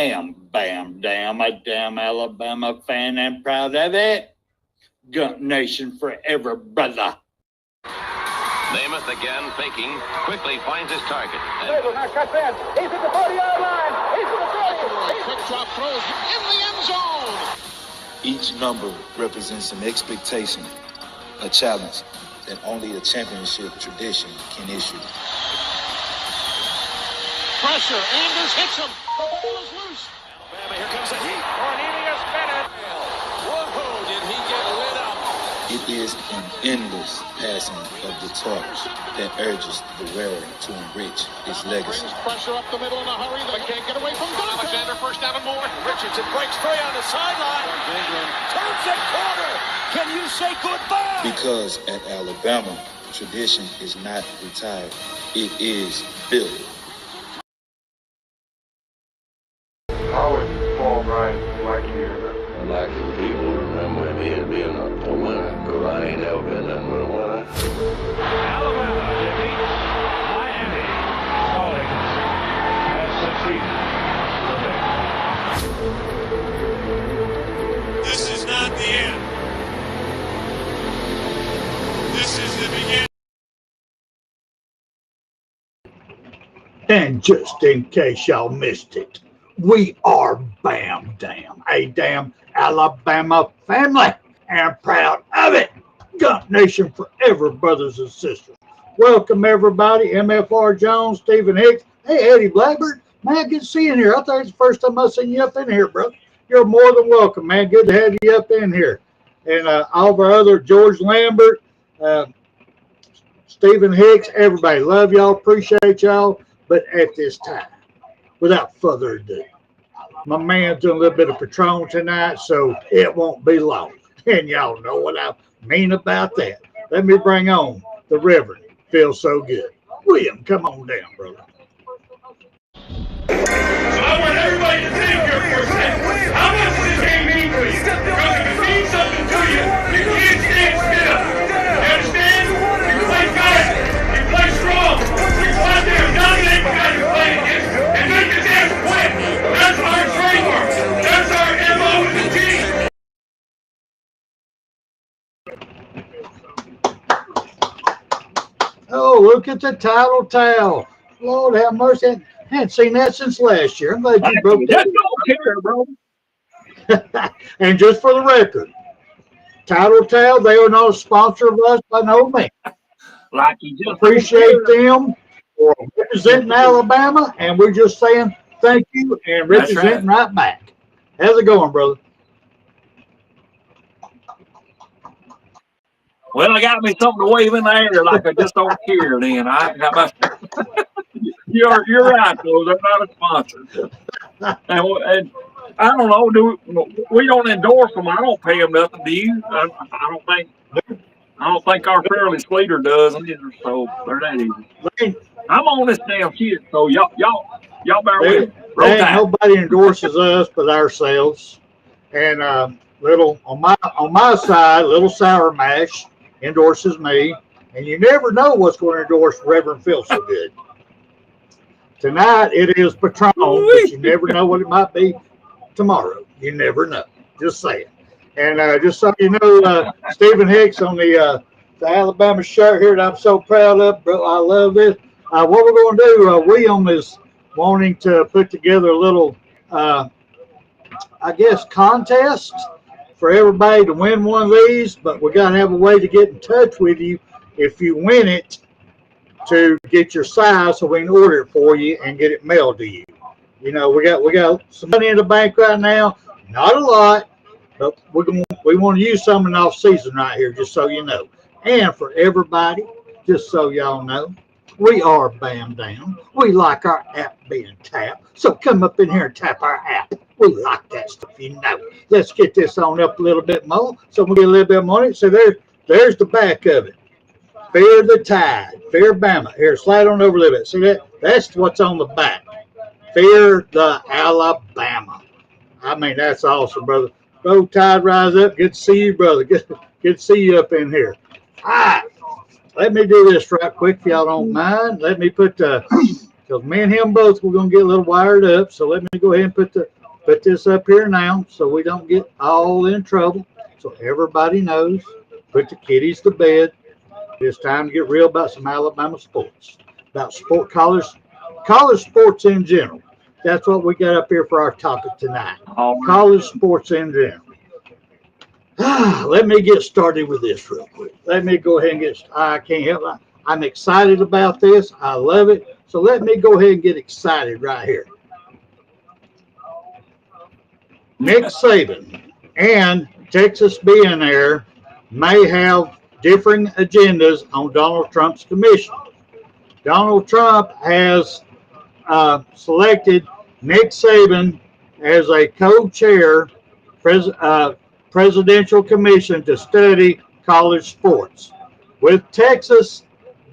am Bam Dam, a damn Alabama fan and proud of it. Gump Nation forever, brother. Namath again faking, quickly finds his target. Now cuts in. He's at the 40-yard line. He's at the 30. Quick drop throws in the end zone. Each number represents an expectation, a challenge that only a championship tradition can issue. Pressure. Anders hits him. The ball is loose. Alabama, here comes the heat. Cornelius Bennett. Whoa, did he get lit up? It is an endless passing of the torch that urges the wearer to enrich his legacy. Brings pressure up the middle in a hurry. They can't get away from Dante. Alexander first down and more. Richardson breaks free on the sideline. Turns the corner. Can you say goodbye? Because at Alabama, tradition is not retired. It is built. How would Paul Bryant like you to remember? I'd like for people to remember me as being a winner, because I ain't never been nothing but a winner. Alabama defeats Miami. Stallings has succeeded. This is not the end. This is the beginning. And just in case y'all missed it, we are Bam Dam, a damn Alabama family, and proud of it. Gump Nation forever, brothers and sisters. Welcome, everybody. MFR Jones, Stephen Hicks. Hey, Eddie Blackbird. Man, good to see you in here. I thought it's the first time I've seen you up in here, bro. You're more than welcome, man. Good to have you up in here. And all of our other, George Lambert, Stephen Hicks, everybody. Love y'all. Appreciate y'all. But at this time, without further ado, my man's doing a little bit of Patron tonight, so it won't be long. And y'all know what I mean about that. Let me bring on the Reverend. Feels so good. William, come on down, brother. So I want everybody to think here for a second. How much does this game mean to you? Because if it means something to you, you can't stand still. You understand? You play fast. You play strong. You go out there and dominate the guy you're playing against and make his ass quit. That's our trademark. That's our MO with the team. Oh, look at the title towel. Lord have mercy. I hadn't seen that since last year. I'm glad you broke that. Bro. And just for the record, Title Towel, they are not a sponsor of us by no means. Like you just Appreciate them for representing Alabama, and we're just saying thank you and representing right back. How's it going, brother? Well, I got me something to wave in the air like I just don't care. Then you're right, though. They're not a sponsor, and I don't know. We don't endorse them? I don't pay them nothing. Do you? I don't think our Fairly Sweeter does either. So they're that easy. I'm on this damn shit. So y'all bear with me. Nobody endorses us but ourselves. And little on my side, Little Sour Mash endorses me, and you never know what's going to endorse Reverend Phil so good. Tonight it is Patron, but you never know what it might be tomorrow. You never know. Just saying. And just so you know, Stephen Hicks on the Alabama shirt here that I'm so proud of, bro. I love this. What we're going to do, William is wanting to put together a little, I guess, contest for everybody to win one of these, but we got to have a way to get in touch with you if you win it to get your size so we can order it for you and get it mailed to you. You know, we got some money in the bank right now, not a lot, but we want to use some in off season right here, just so you know. And for everybody, just so y'all know, we are Bam Dam. We like our app being tapped. So come up in here and tap our app. We like that stuff, you know. Let's get this on up a little bit more so we'll get a little bit more money. So there's the back of it. Fear the Tide. Fear Bama. Here, slide on over a little bit. See that? That's what's on the back. Fear the Alabama. I mean, that's awesome, brother. Go Tide, rise up. Good to see you, brother. Good to see you up in here. All right. Let me do this right quick if y'all don't mind. Let me put because me and him both we're gonna get a little wired up. So let me go ahead and put this up here now, so we don't get all in trouble. So everybody knows. Put the kiddies to bed. It's time to get real about some Alabama sports, about college sports in general. That's what we got up here for our topic tonight. College sports in general. Let me get started with this real quick. Let me go ahead and I can't help it. I'm excited about this. I love it. So let me go ahead and get excited right here. Nick Saban and Texas being there may have differing agendas on Donald Trump's commission. Donald Trump has selected Nick Saban as a co-chair presidential commission to study college sports. With Texas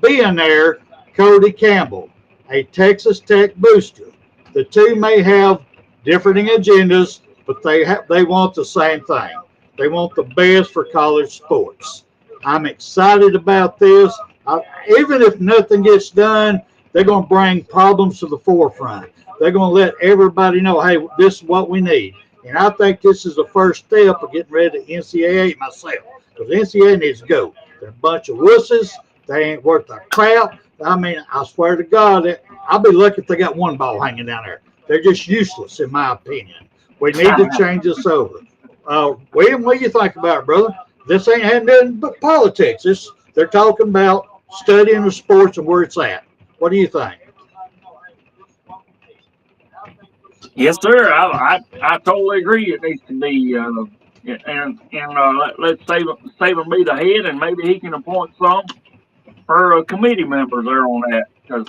being there, Cody Campbell, a Texas Tech booster. The two may have differing agendas, but they want the same thing. They want the best for college sports. I'm excited about this. Even if nothing gets done, they're going to bring problems to the forefront. They're going to let everybody know, hey, this is what we need. And I think this is the first step of getting rid of the NCAA myself. Because the NCAA needs to go. They're a bunch of wusses. They ain't worth a crap. I mean, I swear to God, I'll be lucky if they got one ball hanging down there. They're just useless, in my opinion. We need to change this over. William, what do you think about it, brother? This ain't nothing but politics. They're talking about studying the sports and where it's at. What do you think? Yes, sir. I totally agree. It needs to be, let's save him be the head, and maybe he can appoint some for committee members there on that. Because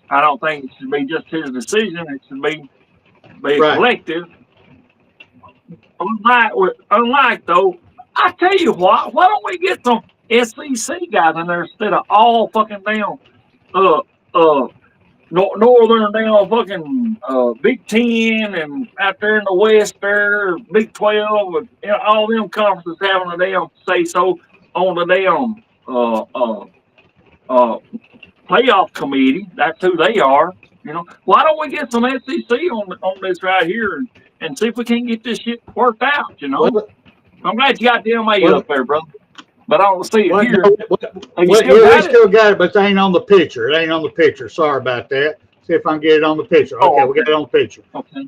I don't think it should be just his decision. It should be right. Collective. Unlike though, I tell you what. Why don't we get some SEC guys in there instead of all fucking down, northern down fucking Big Ten and out there in the West there, Big 12, and all them conferences having a damn say so on the damn playoff committee. That's who they are. Why don't we get some SEC on this right here and see if we can get this shit worked out? I'm glad you got the MA up there, brother. But I don't see it here. They still got it, but they ain't on the picture. It ain't on the picture. Sorry about that. See if I can get it on the picture. Okay, we got it on the picture. Okay.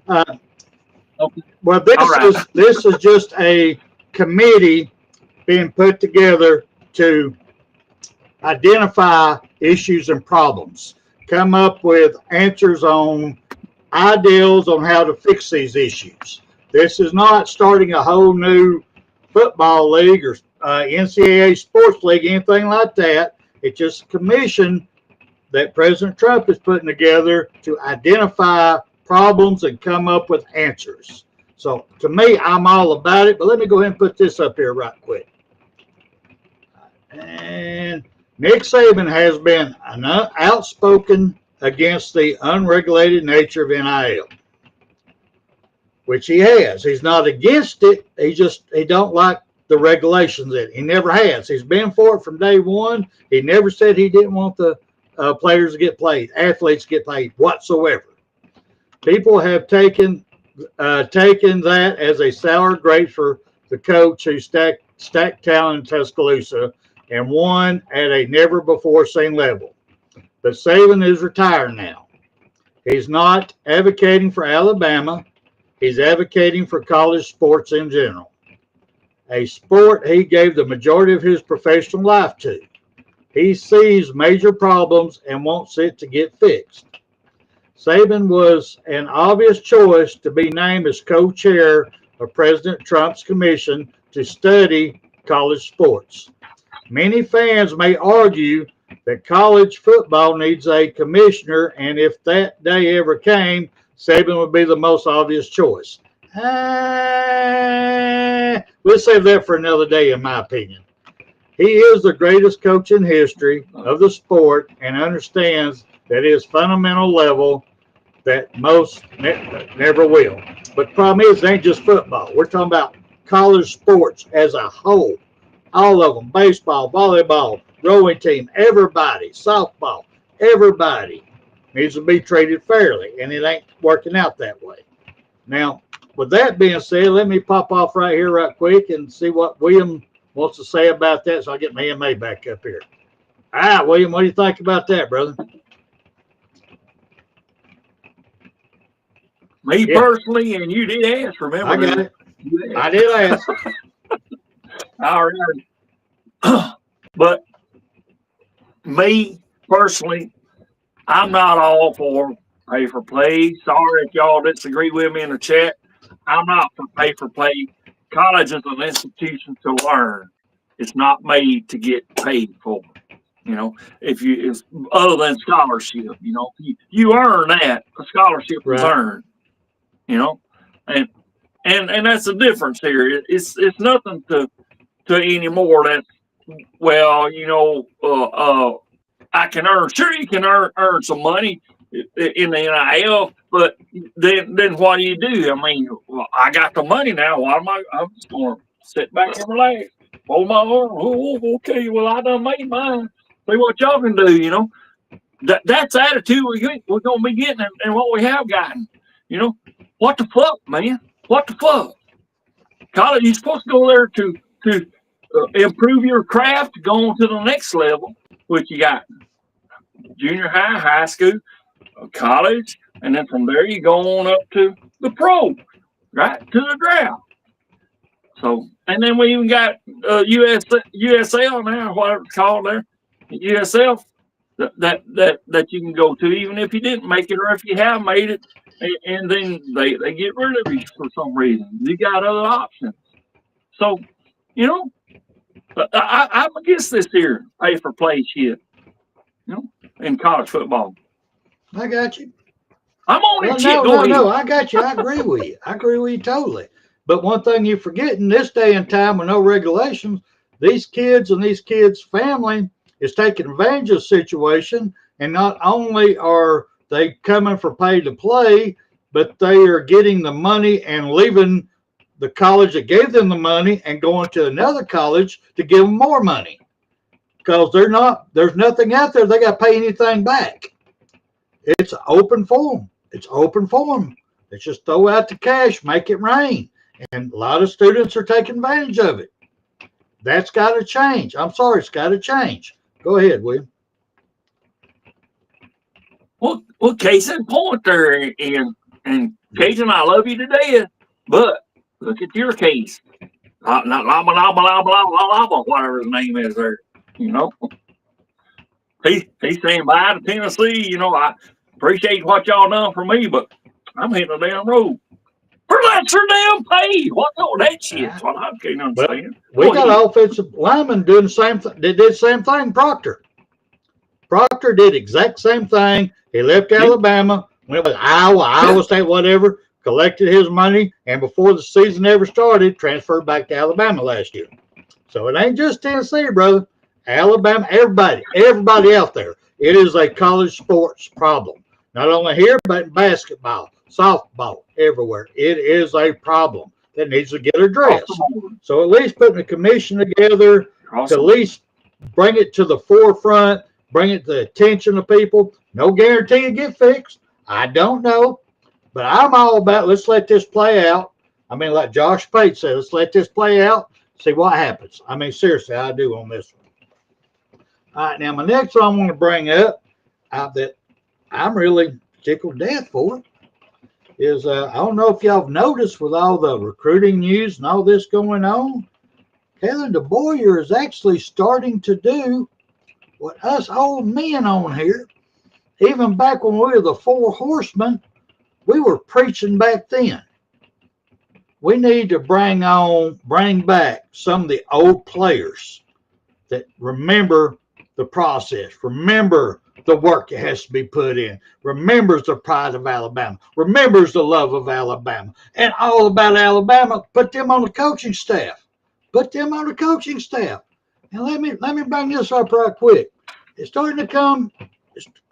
Okay. Well, this is just a committee being put together to identify issues and problems, come up with answers on ideals on how to fix these issues. This is not starting a whole new football league or NCAA sports league, anything like that. It's just a commission that President Trump is putting together to identify problems and come up with answers. So to me, I'm all about it, but let me go ahead and put this up here right quick. And Nick Saban has been outspoken against the unregulated nature of NIL, which he has. He's not against it. He don't like the regulations in it. He never has. He's been for it from day one. He never said he didn't want the players to get paid, athletes to get paid whatsoever. People have taken that as a sour grape for the coach who stacked talent in Tuscaloosa and won at a never before seen level. But Saban is retired now. He's not advocating for Alabama. He's advocating for college sports in general, a sport he gave the majority of his professional life to. He sees major problems and wants it to get fixed. Saban was an obvious choice to be named as co-chair of President Trump's commission to study college sports. Many fans may argue that college football needs a commissioner, and if that day ever came, Saban would be the most obvious choice. We'll save that for another day, in my opinion. He is the greatest coach in history of the sport and understands that his fundamental level that most never will. But the problem is, it ain't just football. We're talking about college sports as a whole. All of them, baseball, volleyball, rowing team, everybody, softball, everybody. needs to be treated fairly, and it ain't working out that way. Now, with that being said, let me pop off right here right quick and see what William wants to say about that, so I get my MA back up here. All right, William, what do you think about that, brother? Me personally, and you did ask, remember? I got it. I did ask. All right. But me personally, I'm not all for pay for play. Sorry if y'all disagree with me in the chat. I'm not for pay for play. College is an institution to learn. It's not made to get paid for. You know, if other than scholarship, you know, you earn that. A scholarship is earned. You know, and that's the difference here. It's nothing to anymore. That's, well, you know, I can earn. Sure, you can earn some money in the NIL, but then what do you do? I mean, well, I got the money now. Why am I'm just going to sit back and relax. Oh my arm. Oh, okay. Well, I done made mine. See what y'all can do. You know, that's the attitude we're going to be getting, and what we have gotten. You know, what the fuck, man? What the fuck? College, you're supposed to go there to improve your craft, go on to the next level, which you got junior high, high school, college, and then from there you go on up to the pro, right, to the draft. So, and then we even got USL now, whatever it's called there, USL that you can go to, even if you didn't make it or if you have made it, and then they get rid of you for some reason. You got other options. So, you know, I'm against this here pay for play shit, you know, in college football. I got you. I'm on it. No, I got you. I agree with you. I agree with you totally. But one thing you're forgetting, this day and time with no regulations, these kids and these kids' family is taking advantage of the situation, and not only are they coming for pay to play, but they are getting the money and leaving the college that gave them the money and going to another college to give them more money, because there's nothing out there they got to pay anything back. It's open for them. It's open for them. Let's just throw out the cash, make it rain. And a lot of students are taking advantage of it. That's got to change. I'm sorry, it's got to change. Go ahead, William. Well, case in point there, and Cajun, I love you to death, but look at your case. Not whatever his name is there. You know, he's saying bye to Tennessee. You know, I appreciate what y'all done for me, but I'm hitting the damn road. For lesser damn pay. What's all that shit? What I can't understand. We got offensive linemen doing the same thing. They did the same thing. Proctor did exact same thing. He left Alabama, went with Iowa State, whatever, collected his money, and before the season ever started, transferred back to Alabama last year. So it ain't just Tennessee, brother. Alabama, everybody out there. It is a college sports problem. Not only here, but in basketball, softball, everywhere. It is a problem that needs to get addressed. So at least putting a commission together to at least bring it to the forefront, bring it to the attention of people. No guarantee to get fixed. I don't know. But I'm all about, let's let this play out. I mean, like Josh Pate said, let's let this play out, see what happens. I mean, seriously, I do on this one. All right, now my next one I want to bring up that I'm really tickled to death for is, I don't know if y'all have noticed with all the recruiting news and all this going on, Kalen DeBoyer is actually starting to do what us old men on here, even back when we were the Four Horsemen, we were preaching back then. We need to bring back some of the old players that remember the process, remember the work that has to be put in, remembers the pride of Alabama, remembers the love of Alabama, and all about Alabama. Put them on the coaching staff. Put them on the coaching staff. And let me bring this up right quick. It's starting to come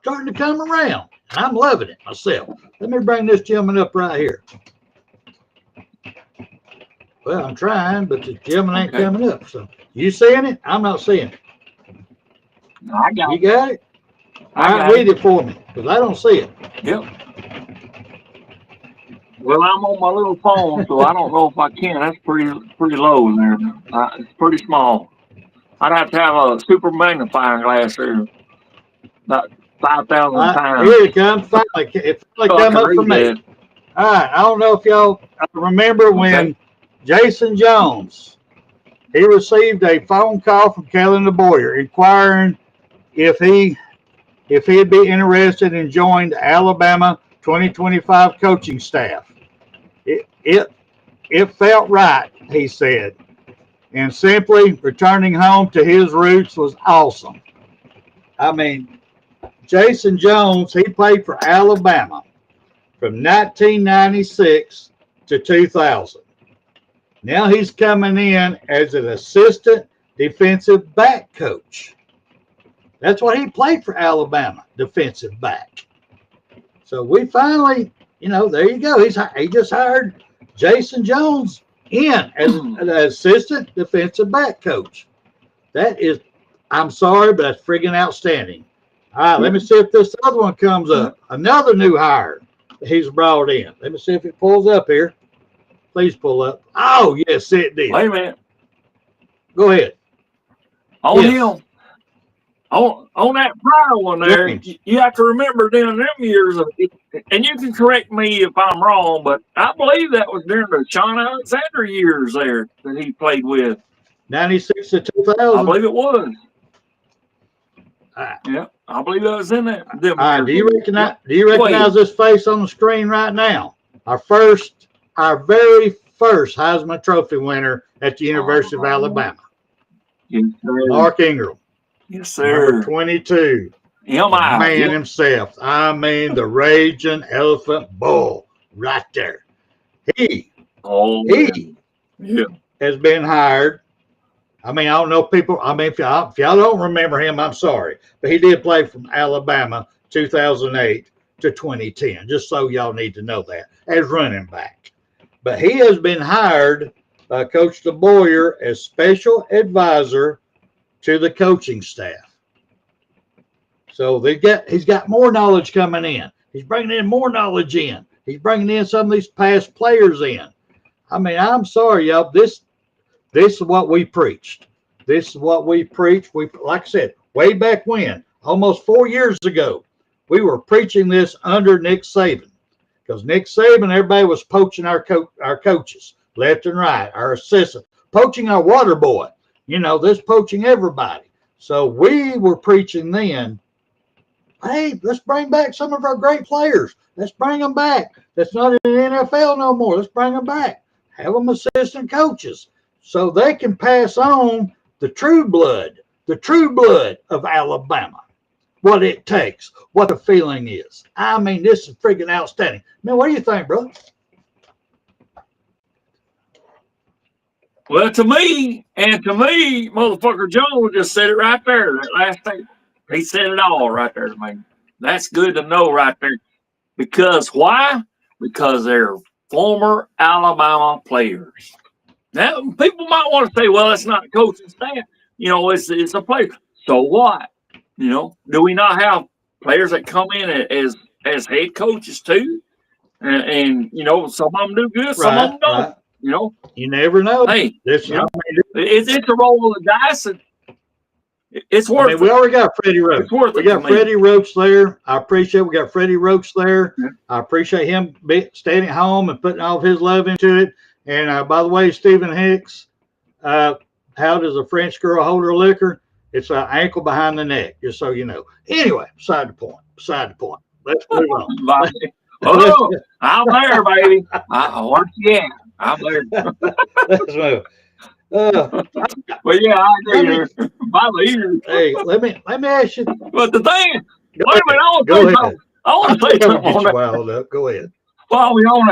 around. And I'm loving it myself. Let me bring this gentleman up right here. Well, I'm trying, but the gentleman ain't coming up. So you seeing it? I'm not seeing it. I got you got it? All right, read it for me, because I don't see it. Yep. Well, I'm on my little phone, so I don't know if I can. That's pretty low in there. It's pretty small. I'd have to have a super magnifying glass there, about 5,000 times. Here it comes. Finally, it finally come up for me. That. All right, I don't know if y'all remember when Jason Jones, he received a phone call from Kellen DeBoyer inquiring if he'd be interested in joining the Alabama 2025 coaching staff. It felt right, he said, and simply returning home to his roots was awesome. I mean, Jason Jones, he played for Alabama from 1996 to 2000. Now he's coming in as an assistant defensive back coach. That's what he played for Alabama, defensive back. So we finally, there you go. He just hired Jason Jones in as an assistant defensive back coach. That is, I'm sorry, but that's friggin' outstanding. All right, let me see if this other one comes up. Another new hire that he's brought in. Let me see if it pulls up here. Please pull up. Oh, yes, it did. Wait a minute. Go ahead. On him. On that prior one there, you have to remember during them years, and you can correct me if I'm wrong, but I believe that was during the Sean Alexander years there that he played with. 96 to 2000. I believe it was. Yeah, I believe that was in there. All right, do you recognize this face on the screen right now? Our very first Heisman Trophy winner at the University of Alabama. Yes, Mark Ingram. Yes, sir. Number 22. Man himself. I mean, the raging elephant bull right there. He has been hired. I mean, I don't know people. I mean, if y'all don't remember him, I'm sorry. But he did play from Alabama 2008 to 2010, just so y'all need to know that, as running back. But he has been hired by Coach DeBoyer as special advisor to the coaching staff. So he's got more knowledge coming in. He's bringing in more knowledge in. He's bringing in some of these past players in. I mean, I'm sorry, y'all. This is what we preached. This is what we preached. Like I said, way back when, almost 4 years ago, we were preaching this under Nick Saban. Because Nick Saban, everybody was poaching our coaches left and right, our assistant, poaching our water boy. This poaching everybody. So we were preaching then, hey, let's bring back some of our great players. Let's bring them back. That's not in the NFL no more. Let's bring them back. Have them assistant coaches so they can pass on the true blood of Alabama, what it takes, what the feeling is. I mean, this is freaking outstanding. Man, what do you think, brother? Well, to me, motherfucker Jones just said it right there. That last thing, he said it all right there, man. That's good to know right there. Because why? Because they're former Alabama players. Now, people might want to say, well, it's not the coaching staff. It's a player. So what? Do we not have players that come in as head coaches too? And some of them do good, some of them don't. Right. You never know. Hey, it's a roll of the dice. It's worth it. We already got Freddie Roach. We got Freddie Roach there. I appreciate we got Freddie Roach there. Yeah. I appreciate him staying at home and putting all of his love into it. And by the way, Stephen Hicks, how does a French girl hold her liquor? It's an ankle behind the neck, just so you know. Anyway, beside the point. Let's move on. Oh, I'm there, baby. Where's you at? I'm there. Let's move. Well, yeah, I agree. My leader. Hey, let me ask you. But the thing, wait a minute, I want to say something on that. Wild up. Go ahead. While we're on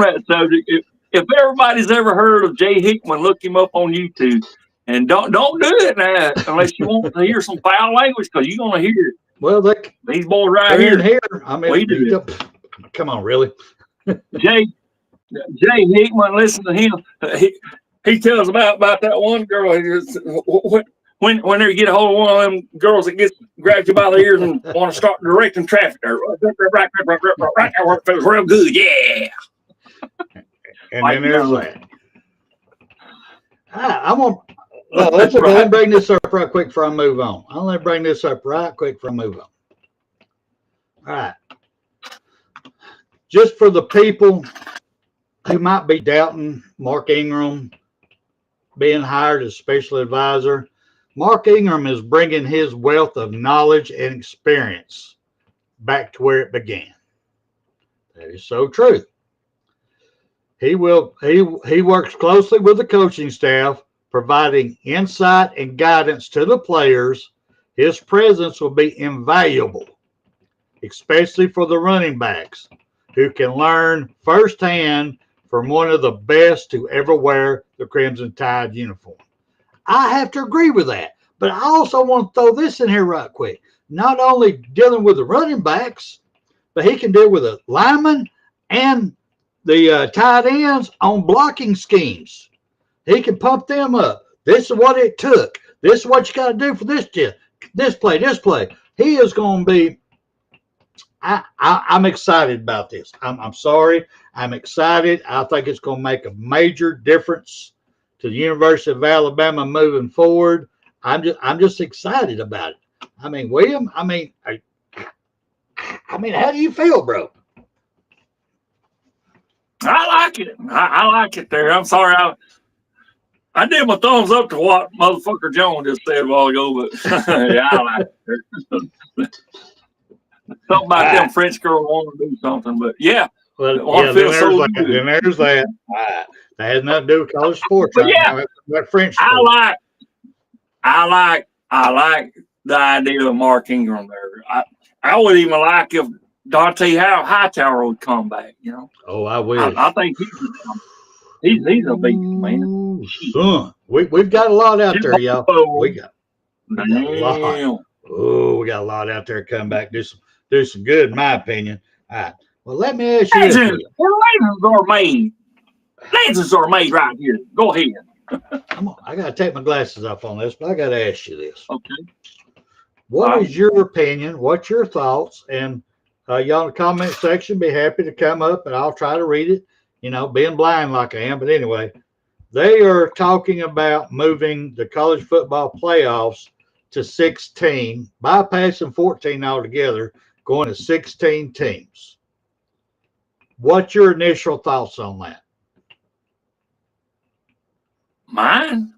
that subject, if everybody's ever heard of Jay Hickman, look him up on YouTube, and don't do it now unless you want to hear some foul language, because you're gonna hear it. Well, these boys right here. I mean, come on, really? Jay Hickman, listen to him. He tells about that one girl. when they get a hold of one of them girls that grabs you by the ears and want to start directing traffic, right, that feels real good, yeah. And then there's that. I'm gonna let's go ahead and bring this up right quick before I move on. I'll let bring this up right quick before I move on. All right. Just for the people who might be doubting Mark Ingram being hired as special advisor, Mark Ingram is bringing his wealth of knowledge and experience back to where it began. That is so true. He works closely with the coaching staff, providing insight and guidance to the players. His presence will be invaluable, especially for the running backs, who can learn firsthand from one of the best to ever wear the Crimson Tide uniform. I have to agree with that, but I also want to throw this in here right quick. Not only dealing with the running backs, but he can deal with the linemen and the tight ends on blocking schemes. He can pump them up. This is what it took. This is what you got to do for this play. He is going to be. I'm excited about this. I'm sorry. I'm excited. I think it's going to make a major difference to the University of Alabama moving forward. I'm just excited about it. I mean, William. I mean, how do you feel, bro? I like it. I like it there. I'm sorry. I did my thumbs up to what motherfucker Jones just said a while ago, but yeah, I like it. Something about them French girls want to do something, but yeah. Well, yeah, then there's that. That has nothing to do with college sports. But yeah, that French sport. I like the idea of Mark Ingram there. I would even like if Dante Hightower would come back, you know. Oh, I wish. I think he's a beast, man. Son, we've got a lot out there, y'all. We got a lot. Oh, we got a lot out there coming back. Do some good, in my opinion. All right. Well, let me ask you this. Lenses are made right here. Go ahead. I got to take my glasses off on this, but I got to ask you this. Okay. What is your opinion? What's your thoughts? And y'all in the comment section, be happy to come up and I'll try to read it, you know, being blind like I am. But anyway, they are talking about moving the college football playoffs to 16, bypassing 14 altogether, going to 16 teams. What's your initial thoughts on that? Mine?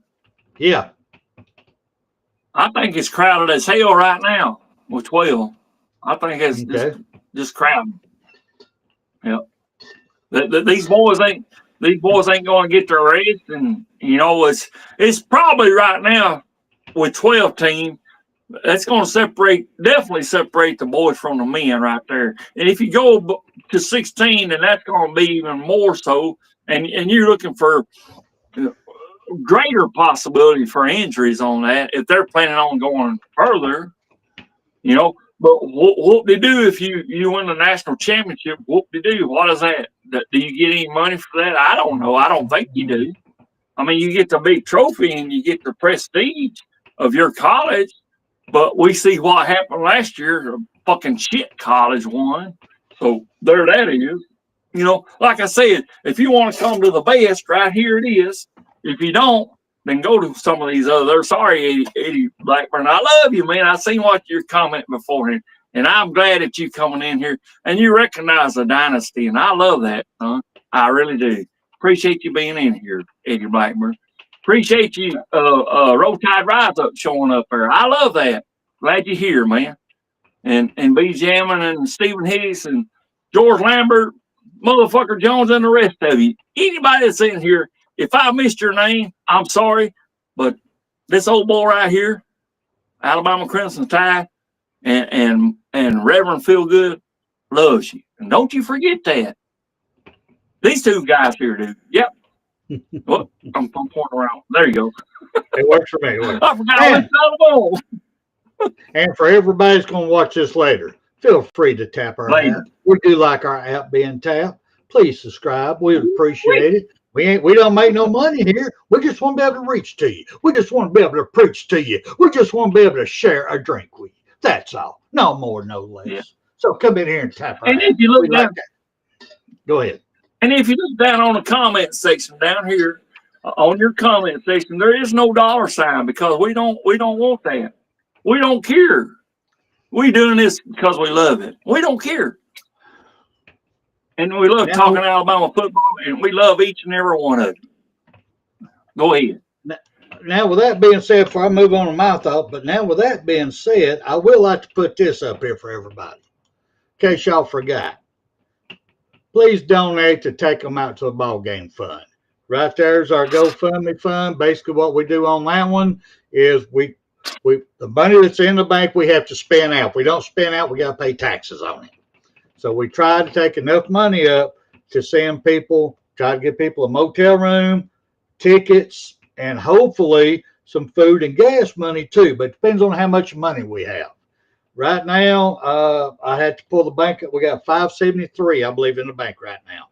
Yeah. I think it's crowded as hell right now with 12. I think it's just crowded. Yep. These boys ain't going to get their rest, and you know it's probably right now with 12 teams. That's going to definitely separate the boys from the men right there. And if you go to 16, then that's going to be even more so. And you're looking for greater possibility for injuries on that if they're planning on going further, you know. But what they do if you win the national championship? What they do? What is that? Do you get any money for that? I don't know. I don't think you do. I mean, you get the big trophy and you get the prestige of your college. But we see what happened last year. A fucking shit college won. So there that is. You know, like I said, if you want to come to the best, right here it is. If you don't, then go to some of these other. Sorry, Eddie Blackburn. I love you, man. I seen what your comment beforehand. And I'm glad that you coming in here and you recognize the dynasty. And I love that, son. I really do. Appreciate you being in here, Eddie Blackburn. Appreciate you, Roll Tide Rise Up showing up there. I love that. Glad you're here, man. And B. Jamming and Stephen Hicks and George Lambert, motherfucker Jones, and the rest of you. Anybody that's in here, if I missed your name, I'm sorry. But this old boy right here, Alabama Crimson Tide, and Reverend Feelgood loves you. And don't you forget that. These two guys here do. Yep. Well, I'm pointing around. There you go. It works for me. I forgot I went down the ball. And for everybody that's going to watch this later, feel free to tap our app. We do like our app being tapped. Please subscribe. We would appreciate it. We don't make no money here. We just want to be able to reach to you. We just want to be able to preach to you. We just want to be able to share a drink with you. That's all. No more, no less. Yeah. So come in here and tap our And ass. if you look We down, like that. Go ahead. and if you look down on the comment section down here, on your comment section, there is no $sign because we don't want that. We don't care. We doing this because we love it. We don't care. And we love talking Alabama football, and we love each and every one of you. Go ahead. Now, with that being said, before I move on to my thought, but now with that being said, I will like to put this up here for everybody, in case y'all forgot. Please donate to Take Them Out to the Ball Game Fund. Right there's our GoFundMe fund. Basically, what we do on that one is we the money that's in the bank we have to spend out. If we don't spend out, we got to pay taxes on it. So we try to take enough money up to send people, try to get people a motel room, tickets, and hopefully some food and gas money too. But it depends on how much money we have. Right now, I had to pull the bank up. We got $573, I believe, in the bank right now.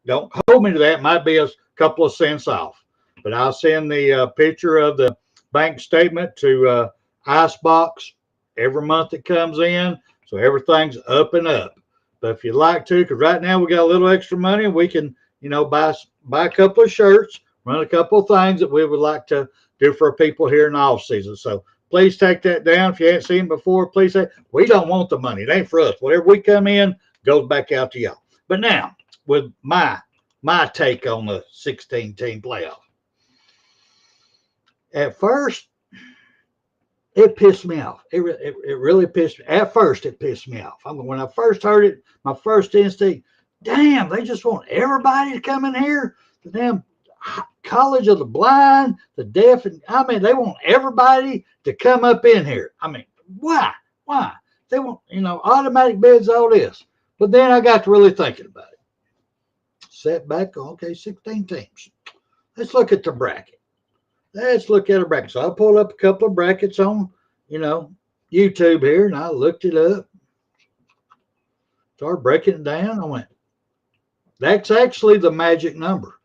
Don't hold me to that. Might be a couple of cents off. But I'll send the picture of the bank statement to Icebox every month it comes in. So everything's up and up. But if you'd like to, because right now we got a little extra money, we can, buy a couple of shirts, run a couple of things that we would like to do for people here in the off season. So please take that down. If you haven't seen it before, please say, we don't want the money. It ain't for us. Whatever we come in goes back out to y'all. But now, with my take on the 16-team playoff. At first, it pissed me off. It really pissed me. At first, it pissed me off. When I first heard it, my first instinct, damn, they just want everybody to come in here. The damn College of the Blind, the Deaf, and they want everybody to come up in here. Why? Why? They want, automatic bids, all this. But then I got to really thinking about it. Sat back, okay, 16 teams. Let's look at the bracket. Let's look at a bracket. So I pulled up a couple of brackets on, YouTube here, and I looked it up. Started breaking it down. I went, that's actually the magic number.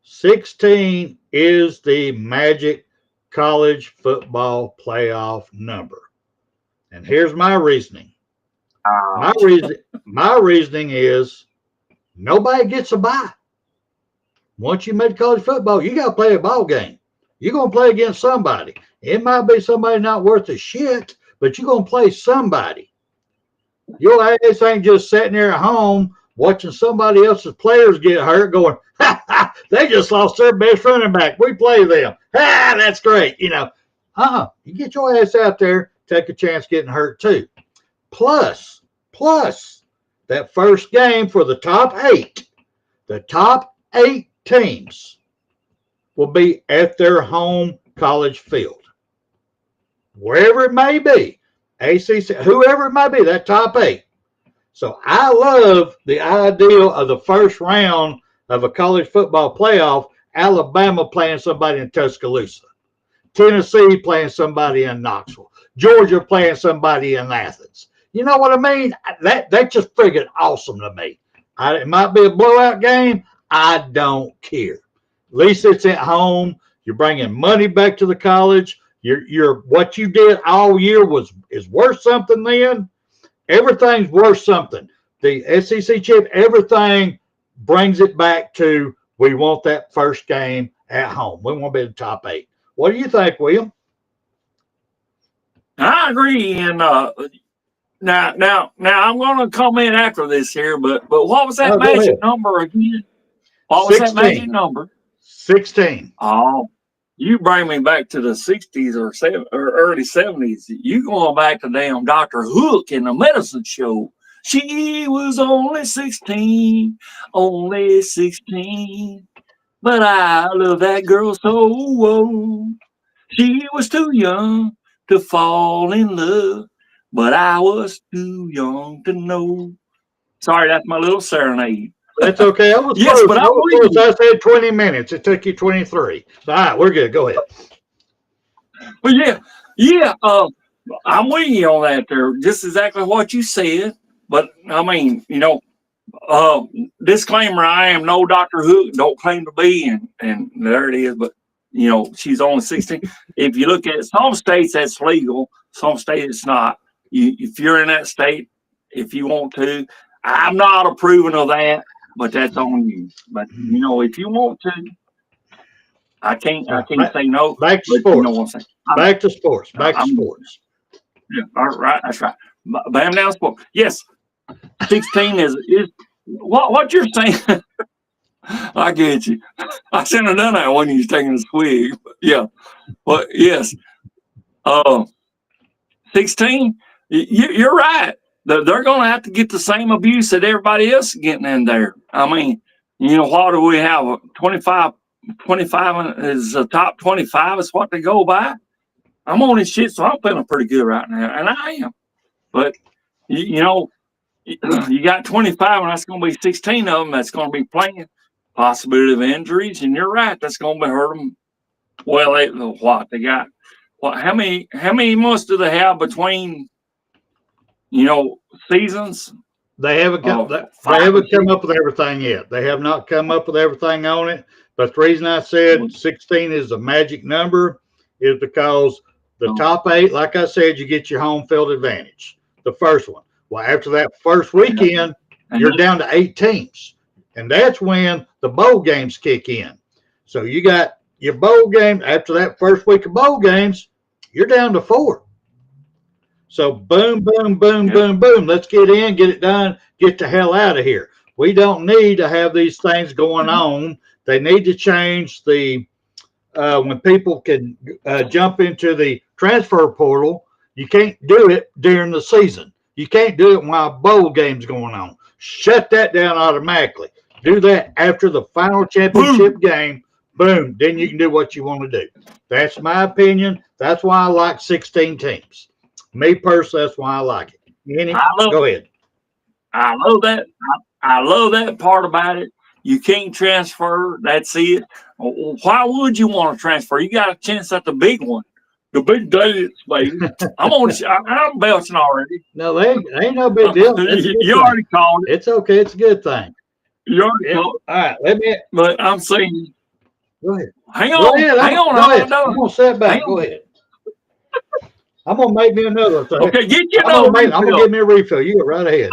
16 is the magic college football playoff number. And here's my reasoning. My reasoning is nobody gets a bye. Once you make college football, you got to play a ball game. You're going to play against somebody. It might be somebody not worth a shit, but you're going to play somebody. Your ass ain't just sitting there at home watching somebody else's players get hurt going, they just lost their best running back. We play them. That's great. You get your ass out there, take a chance getting hurt too. Plus, that first game for the top 8 teams will be at their home college field. Wherever it may be, ACC, whoever it may be, that top 8. So I love the idea of the first round of a college football playoff, Alabama playing somebody in Tuscaloosa, Tennessee playing somebody in Knoxville, Georgia playing somebody in Athens. You know what I mean? That just friggin' awesome to me. It might be a blowout game. I don't care. At least it's at home. You're bringing money back to the college. You're what you did all year is worth something then. Everything's worth something. The SEC chip, everything brings it back to we want that first game at home. We want to be in the top 8. What do you think, William? I agree. And now I'm going to comment after this here, but what was that magic number again? What was 16. that magic number? 16. Oh, you bring me back to the 60s or early 70s. You going back to damn Dr. Hook in the medicine show. She was only 16, but I love that girl so. Whoa. She was too young to fall in love, but I was too young to know. Sorry, that's my little serenade. That's okay. I was yes, close. but I said 20 minutes. It took you 23. So, all right, we're good. Go ahead. Well, yeah. I'm with you on that there. Just exactly what you said. But I mean, Disclaimer: I am no Dr. Hook. Don't claim to be, and there it is. But you know, she's only 16. If you look at some states, that's legal. Some states, it's not. If you're in that state, if you want to, I'm not approving of that, but that's on you. But you know, if you want to, I can't say no. Back to but sports. You know what I'm saying? Back to sports. Back to sports. Yeah, all right, that's right. Bam down sport. Yes, 16 is what you're saying. I get you. I shouldn't have done that when you was taking a swig. But yeah, but yes, 16. You're right. They're going to have to get the same abuse that everybody else is getting in there. I mean, you know, what do we have? 25 is the top 25 is what they go by. I'm on this shit, so I'm feeling pretty good right now, and I am. But you know, you got 25, and that's going to be 16 of them that's going to be playing. Possibility of injuries, and you're right. That's going to hurt them. Well, they got? What? How many months do they have between? You know, seasons. They haven't come up with everything yet. They have not come up with everything on it. But the reason I said 16 is a magic number is because the top 8, like I said, you get your home field advantage. The first one. Well, after that first weekend, you're down to 8 teams. And that's when the bowl games kick in. So you got your bowl game. After that first week of bowl games, you're down to 4. So boom, boom, boom, boom, boom. Let's get in, get it done, get the hell out of here. We don't need to have these things going on. They need to change the when people can jump into the transfer portal. You can't do it during the season. You can't do it while bowl game's going on. Shut that down automatically. Do that after the final championship game. Boom. Then you can do what you want to do. That's my opinion. That's why I like 16 teams. Me personally, that's why I like it. Go ahead. I love that. I love that part about it. You can't transfer. That's it. Why would you want to transfer? You got a chance at the big one, the big dance, baby. I'm belching already. No, they ain't no big deal. You already called it. It's okay. It's a good thing. You already called it. All right, But I'm saying. Go ahead. Hang on. Hang on. I'm gonna sit back. Go ahead. I'm gonna make me another thing. Okay, get you another. I'm gonna give me a refill. You go right ahead.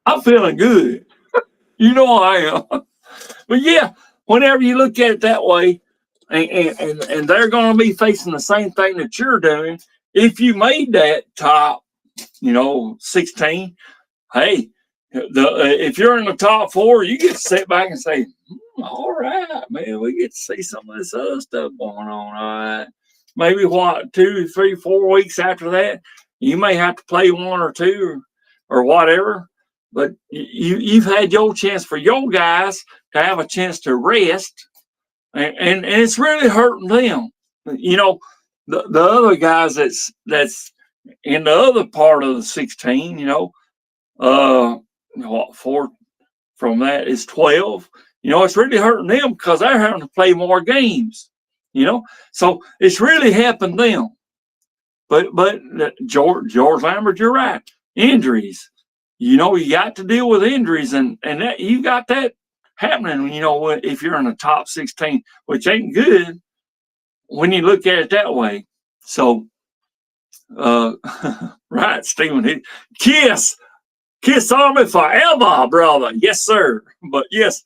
I'm feeling good. You know I am. But yeah, whenever you look at it that way, and they're going to be facing the same thing that you're doing. If you made that top, 16, hey, if you're in the top 4, you get to sit back and say, all right, man, we get to see some of this other stuff going on. All right. Maybe 2, 3, 4 weeks after that, you may have to play 1 or 2 or whatever. But you've had your chance for your guys to have a chance to rest, and it's really hurting them. The other guys that's in the other part of the 16, 4 from that is 12. It's really hurting them because they're having to play more games. So it's really helping them. But George Lambert, you're right. Injuries. You got to deal with injuries, and that you got that happening, if you're in the top 16, which ain't good when you look at it that way. So, right, Stephen, kiss Army forever, brother. Yes, sir. But yes,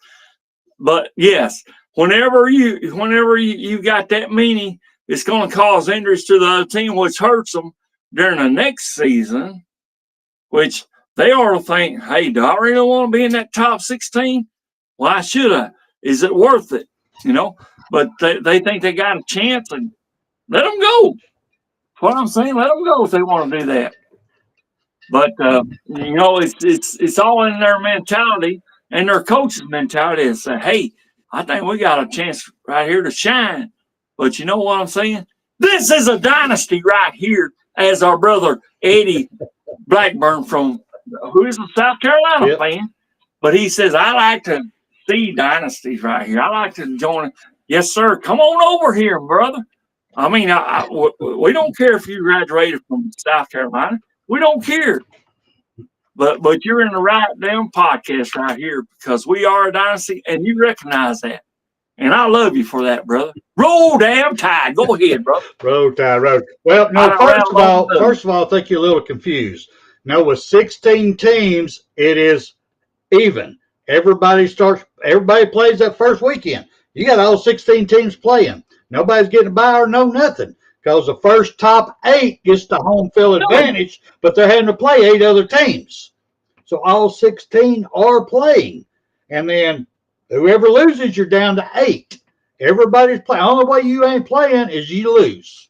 whenever you got that many, it's going to cause injuries to the other team, which hurts them during the next season, which they ought to think, hey, do I really want to be in that top 16? Why should I? Is it worth it? But they think they got a chance, and let them go. That's what I'm saying. Let them go if they want to do that. But it's all in their mentality and their coach's mentality to say, hey, I think we got a chance right here to shine. But you know what I'm saying? This is a dynasty right here, as our brother Eddie Blackburn who is a South Carolina fan, but he says, I like to see dynasties right here. I like to join. Yes, sir. Come on over here, brother. I mean, we don't care if you graduated from South Carolina. We don't care. But you're in the right damn podcast right here because we are a dynasty, and you recognize that. And I love you for that, brother. Roll damn Tide. Go ahead, bro. Roll Tide, roll. Well, no. First of all, I think you're a little confused. No, with 16 teams, it is even. Everybody plays that first weekend. You got all 16 teams playing. Nobody's getting by or no nothing because the first top 8 gets the home field advantage, but they're having to play 8 other teams. So all 16 are playing. And then whoever loses, you're down to 8. Everybody's playing. The only way you ain't playing is you lose.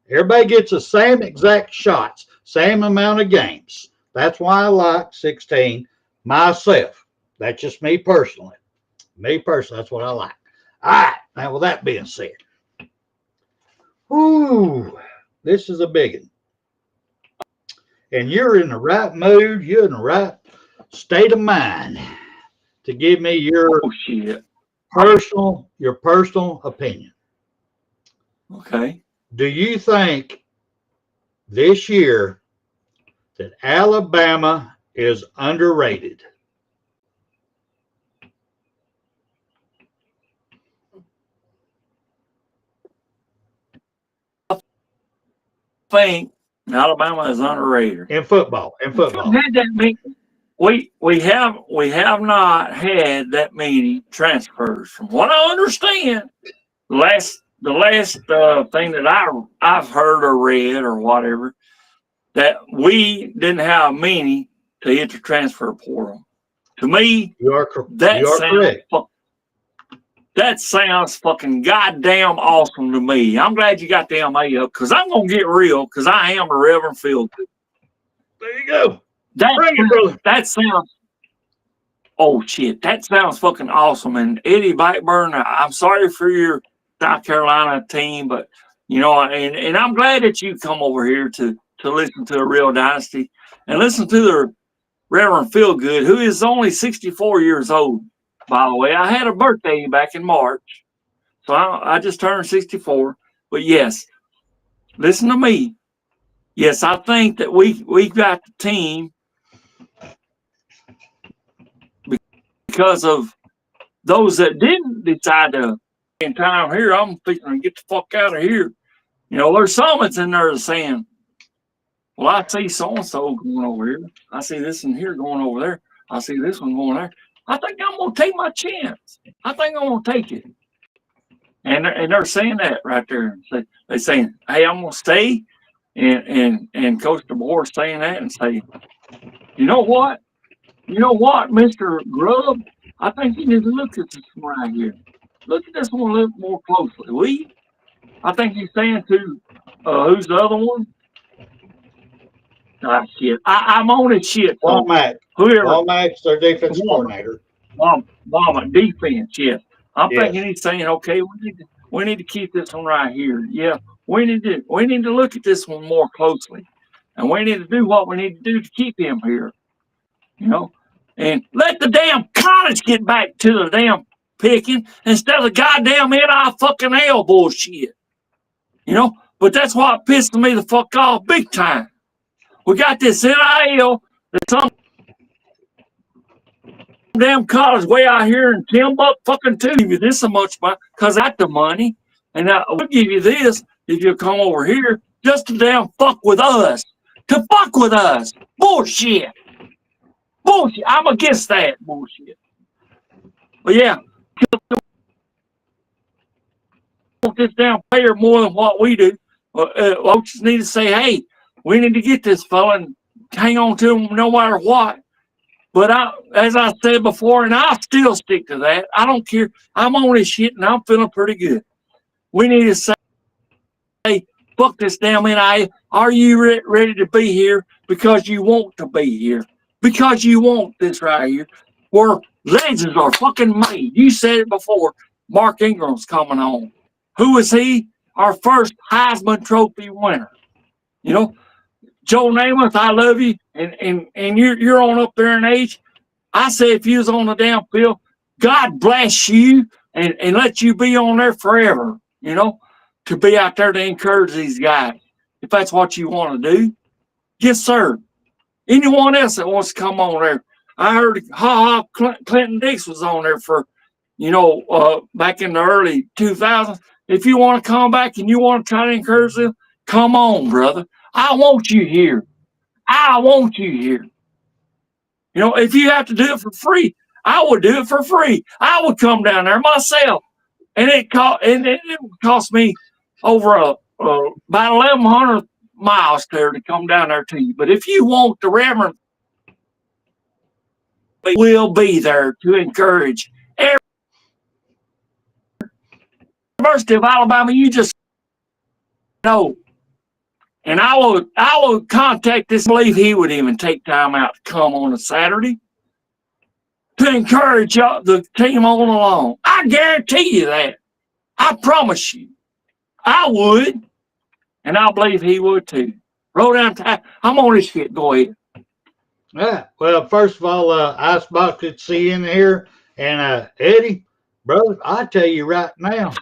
Everybody gets the same exact shots, same amount of games. That's why I like 16 myself. That's just me personally. That's what I like. All right. Now, with that being said, this is a big one. And you're in the right mood. You're in the right state of mind to give me your personal opinion. Okay. Do you think this year that Alabama is underrated? I think Alabama is underrated in football. We have not had that many transfers. From what I understand, the last thing that I've heard or read or whatever, that we didn't have many to hit the transfer portal. To me, correct. That sounds fucking goddamn awesome to me. I'm glad you got the MA up because I'm gonna get real because I am a Reverend Field. There you go. That sounds. Oh shit! That sounds fucking awesome. And Eddie Blackburn, I'm sorry for your South Carolina team, but and I'm glad that you come over here to listen to a real dynasty and listen to the Reverend Feelgood, who is only 64 years old. By the way, I had a birthday back in March, so I just turned 64. But yes, listen to me. Yes, I think that we got the team because of those that didn't decide to in time here. I'm thinking to get the fuck out of here. There's some that's in there saying, well, I see so-and-so going over here. I see this one here going over there. I see this one going there. I think I'm going to take my chance. I think I'm going to take it. And they're saying that right there. They're saying, hey, I'm going to stay. And Coach DeBoer saying that and say, you know what, Mr. Grubb, I think you need to look at this one right here. Look at this one a little more closely, will you? I think he's saying to, who's the other one? Ah, shit. I'm on his shit. Womack's their defense coordinator. BAMA defense, yes. I'm thinking he's saying, okay, we need to keep this one right here. Yeah, we need to look at this one more closely. And we need to do what we need to do to keep him here. And let the damn college get back to the damn picking instead of goddamn NIL bullshit. But that's what pissed me the fuck off big time. We got this NIL that's some damn college way out here in Timbuktu. Give you this so much money because I got the money, and we'll give you this if you come over here just to damn fuck with us. To fuck with us. Bullshit. I'm against that bullshit. But yeah, this damn player more than what we do. Coaches need to say, hey, we need to get this fella and hang on to him no matter what. But as I said before, and I'll still stick to that. I don't care. I'm on this shit and I'm feeling pretty good. We need to say, hey, fuck this damn NIL. Are you ready to be here because you want to be here? Because you want this right here where legends are fucking made. You said it before. Mark Ingram's coming on. Who is he? Our first Heisman Trophy winner. Joe Namath, I love you, and you're on up there in age. I say if you was on the damn field, God bless you and let you be on there forever, to be out there to encourage these guys. If that's what you want to do, yes, sir. Anyone else that wants to come on there. I heard Clinton Dix was on there for, back in the early 2000s. If you want to come back and you want to try to encourage them, come on, brother. I want you here. I want you here. If you have to do it for free, I would do it for free. I would come down there myself, and it would cost me over about 1,100 miles there to come down there to you. But if you want the Reverend, we'll be there to encourage every University of Alabama. You just know. And I would contact this. I believe he would even take time out to come on a Saturday to encourage the team on along. I guarantee you that. I promise you. I would. And I believe he would too. Roll down time. I'm on this shit. Go ahead. All right. Well, first of all, Icebox, good to see you in here. And Eddie, brother, I tell you right now,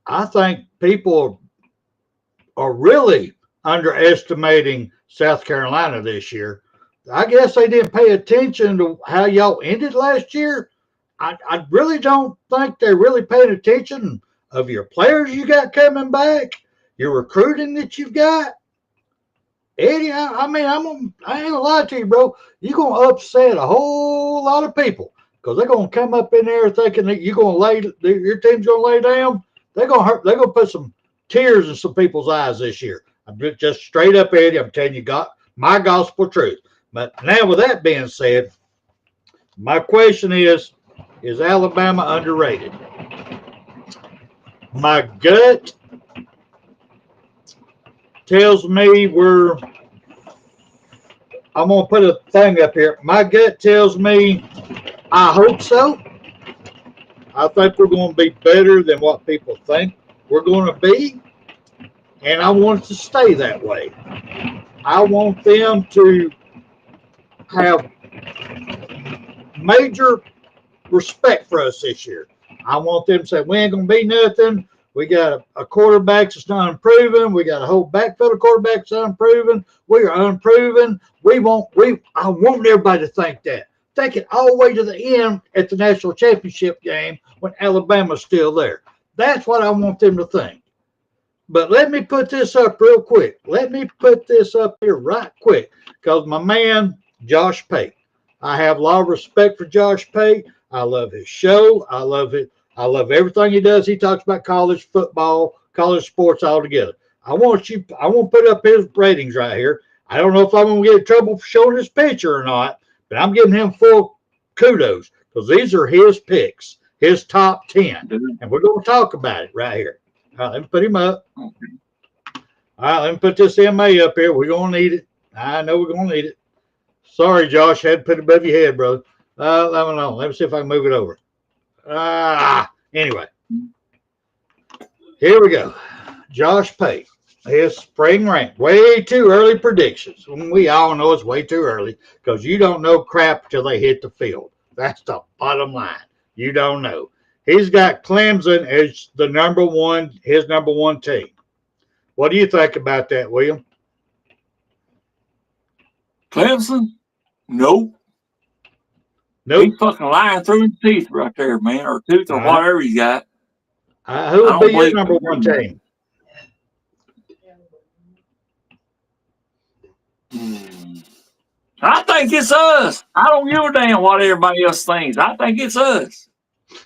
I think people are really underestimating South Carolina this year. I guess they didn't pay attention to how y'all ended last year. I really don't think they're really paying attention of your players you got coming back, your recruiting that you've got. Eddie, I ain't gonna lie to you, bro. You're gonna upset a whole lot of people because they're gonna come up in there thinking that your team's gonna lay down. They're gonna put some tears in some people's eyes this year. I'm just straight up, Eddie. I'm telling you, my gospel truth. But now, with that being said, my question is Alabama underrated? My gut tells me I'm going to put a thing up here. My gut tells me I hope so. I think we're going to be better than what people think we're going to be. And I want it to stay that way. I want them to have major respect for us this year. I want them to say, we ain't going to be nothing. We got a quarterback that's not unproven. We got a whole backfield of quarterbacks that's unproven. We are unproven. I want everybody to think that. Think it all the way to the end at the national championship game when Alabama's still there. That's what I want them to think. But let me put this up real quick. Let me put this up here right quick because my man, Josh Pate. I have a lot of respect for Josh Pate. I love his show. I love it. I love everything he does. He talks about college football, college sports altogether. I want to put up his ratings right here. I don't know if I'm going to get in trouble for showing this picture or not, but I'm giving him full kudos because these are his picks, his top 10. And we're going to talk about it right here. All right, let me put him up. All right, let me put this MA up here. We're going to need it. I know we're going to need it. Sorry, Josh. Had to put it above your head, bro. Let me see if I can move it over. Anyway. Here we go. Josh Pate. His spring rank. Way too early predictions. We all know it's way too early because you don't know crap until they hit the field. That's the bottom line. You don't know. He's got Clemson as his number one team. What do you think about that, William? Clemson? Nope. He's fucking lying through his teeth right there, man, or tooth or whatever he got. Who would be your number one team? I think it's us. I don't give a damn what everybody else thinks. I think it's us.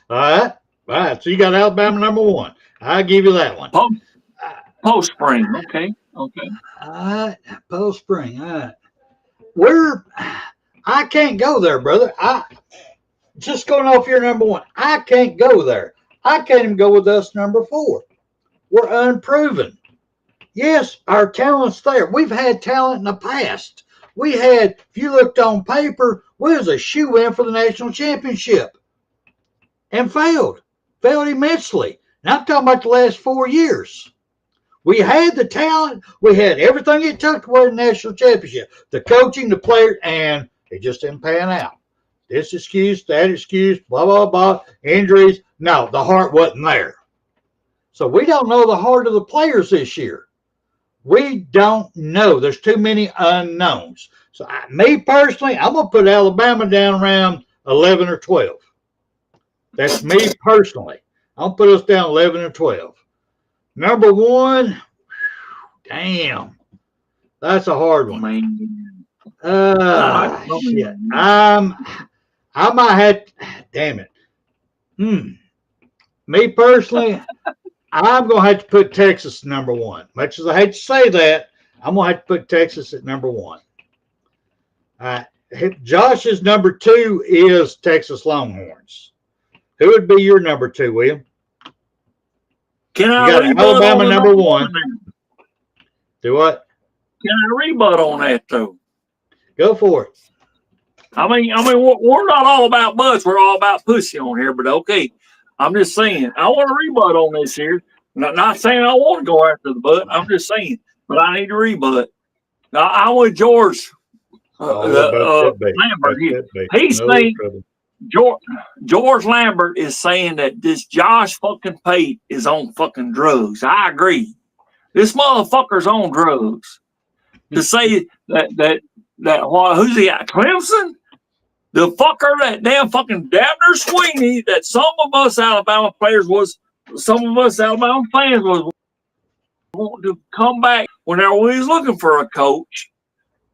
All right. So you got Alabama number one. I'll give you that one. Post spring. Okay. All right. Post spring. All right. I can't go there, brother. Just going off your number one. I can't go there. I can't even go with us number 4. We're unproven. Yes, our talent's there. We've had talent in the past. If you looked on paper, we was a shoe-in for the national championship and failed immensely. And I'm talking about the last 4 years. We had the talent. We had everything it took to win the national championship. The coaching, the players, and it just didn't pan out. This excuse, that excuse, blah, blah, blah, injuries. No, the heart wasn't there. So we don't know the heart of the players this year. We don't know. There's too many unknowns. So, me personally, I'm going to put Alabama down around 11 or 12. That's me personally. I'll put us down 11 or 12. Number 1, damn, that's a hard one. Shit. I might have, damn it. Me personally, I'm going to have to put Texas number 1. Much as I hate to say that, I'm going to have to put Texas at number 1. Josh's number 2 is Texas Longhorns. Who would be your number 2, William? Can I got rebut Alabama on number 1. Do what? Can I rebut on that though? Go for it. I mean, we're not all about butts. We're all about pussy on here. But okay, I'm just saying. I want to rebut on this here. Not saying I want to go after the butt. I'm just saying. But I need to rebut. Now, I'm with George Lambert. He's saying George Lambert is saying that this Josh fucking Pate is on fucking drugs. I agree. This motherfucker's on drugs. To say that who's he at? Clemson? The fucker that damn fucking Dabner Sweeney that some of us Alabama fans was wanting to come back whenever we was looking for a coach.